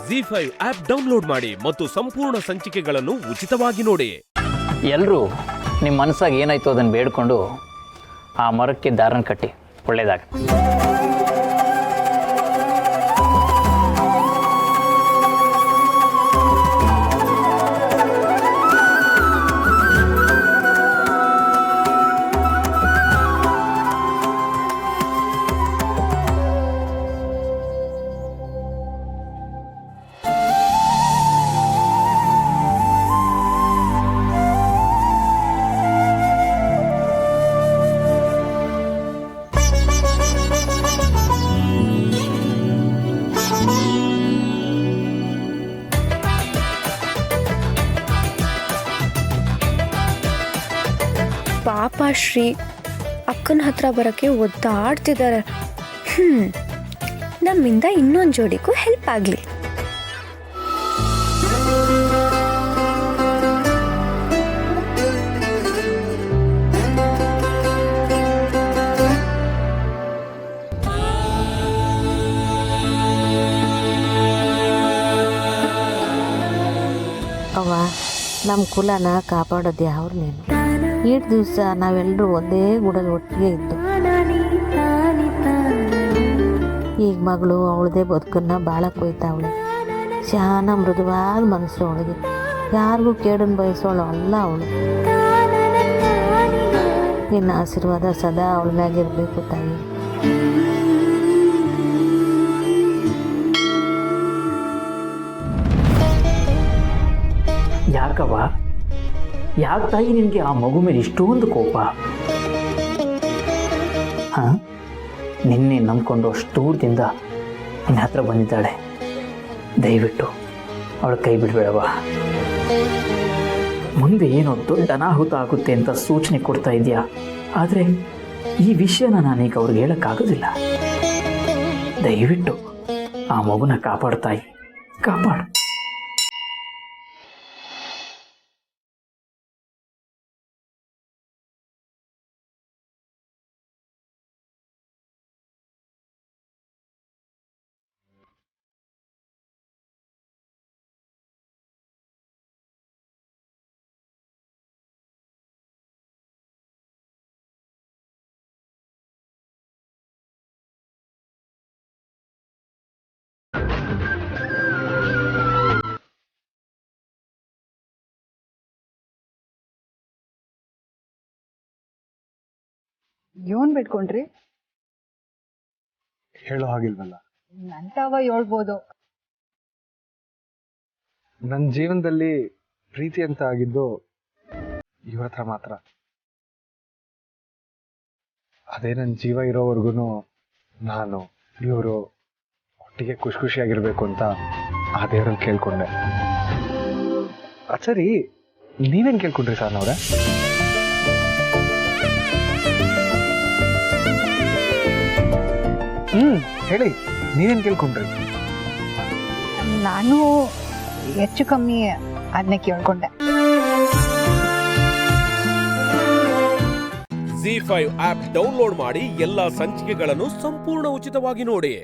ಜಿ5 app download ಮಾಡಿ ಮತ್ತು ಸಂಪೂರ್ಣ ಸಂಚಿಕೆಗಳನ್ನು ಉಚಿತವಾಗಿ ನೋಡಿ. ಎಲ್ಲರೂ ನಿಮ್ಮ ಮನಸ್ಸಾಗಿ ಏನಾಯ್ತು ಅದನ್ನು ಬೇಡ್ಕೊಂಡು ಆ ಮರಕ್ಕೆ ದಾರನ ಕಟ್ಟಿ, ಒಳ್ಳೆಯದಾಗುತ್ತೆ. ಪಾಪ ಶ್ರೀ ಅಕ್ಕನ ಹತ್ರ ಬರೋಕ್ಕೆ ಒದ್ದಾಡ್ತಿದ್ದಾರೆ. ನಮ್ಮಿಂದ ಇನ್ನೊಂದು ಜೋಡಿಗೂ ಹೆಲ್ಪ್ ಆಗಲಿ. ಅವ್ವ, ನಮ್ಮ ಕುಲನ ಕಾಪಾಡೋದು ಯಾವ್ರು ನೀನು? ಏಟ್ ದಿವಸ ನಾವೆಲ್ಲರೂ ಒಂದೇ ಗೂಡಲ್ಲಿ ಒಟ್ಟಿಗೆ ಇದ್ದು, ಈಗ ಮಗಳು ಅವಳದೇ ಬದುಕನ್ನ ಭಾಳ ಕೊಯ್ತಾವಳೆ. ಶಾನ ಮೃದುವಾದ ಮನಸ್ಸು ಅವಳಿಗೆ, ಯಾರಿಗೂ ಕೇಡನ್ನು ಬಯಸೋಳು ಅಲ್ಲ ಅವಳು. ನಿನ್ನ ಆಶೀರ್ವಾದ ಸದಾ ಅವಳ ಮ್ಯಾಗಿರ್ಬೇಕು ತಾಯಿ. ಯಾಕವ್ವ, ಯಾಕೆ ತಾಯಿ ನಿನಗೆ ಆ ಮಗು ಮೇಲೆ ಇಷ್ಟೊಂದು ಕೋಪ? ಹಾಂ, ನಿನ್ನೆ ನಂಬ್ಕೊಂಡು ಅಷ್ಟು ದೂರದಿಂದ ನಿನ್ನ ಹತ್ರ ಬಂದಿದ್ದಾಳೆ. ದಯವಿಟ್ಟು ಅವಳ ಕೈ ಬಿಡಬೇಡವ. ಮುಂದೆ ಏನೋ ದೊಡ್ಡ ಅನಾಹುತ ಆಗುತ್ತೆ ಅಂತ ಸೂಚನೆ ಕೊಡ್ತಾ ಇದೆಯಾ, ಆದರೆ ಈ ವಿಷಯನ ನಾನೀಗ ಅವ್ರಿಗೆ ಹೇಳೋಕ್ಕಾಗೋದಿಲ್ಲ. ದಯವಿಟ್ಟು ಆ ಮಗುನ ಕಾಪಾಡು ತಾಯಿ, ಕಾಪಾಡು. ಇವನ್ ಬಿಟ್ಕೊಂಡ್ರಿ? ಹೇಳೋ ಹಾಗಿಲ್ವಲ್ಲ. ನಂತವ ಹೇಳ್ಬೋದು. ನನ್ನ ಜೀವನದಲ್ಲಿ ಪ್ರೀತಿ ಅಂತ ಆಗಿದ್ದು ಇವ್ರ ಹತ್ರ ಮಾತ್ರ. ಅದೇ ನನ್ನ ಜೀವ ಇರೋವರೆಗೂ ನಾನು ಇವರು ಒಟ್ಟಿಗೆ ಖುಷಿಯಾಗಿರ್ಬೇಕು ಅಂತ ಆ ದೇವ್ರಲ್ಲಿ ಕೇಳ್ಕೊಂಡೆ. ಸರಿ, ನೀವೇನ್ ಕೇಳ್ಕೊಂಡ್ರಿ ಸರ್ ಅವ್ರೆ? ಹೇಳಿ, ನೀವೇನ್ ಕೇಳ್ಕೊಂಡ್ರಿ? ನಾನು ಹೆಚ್ಚು ಕಮ್ಮಿ ಅದನ್ನೇ ಕೇಳ್ಕೊಂಡೆ. ಜಿ5 ಆಪ್ ಡೌನ್ಲೋಡ್ ಮಾಡಿ ಎಲ್ಲಾ ಸಂಚಿಕೆಗಳನ್ನು ಸಂಪೂರ್ಣ ಉಚಿತವಾಗಿ ನೋಡಿ.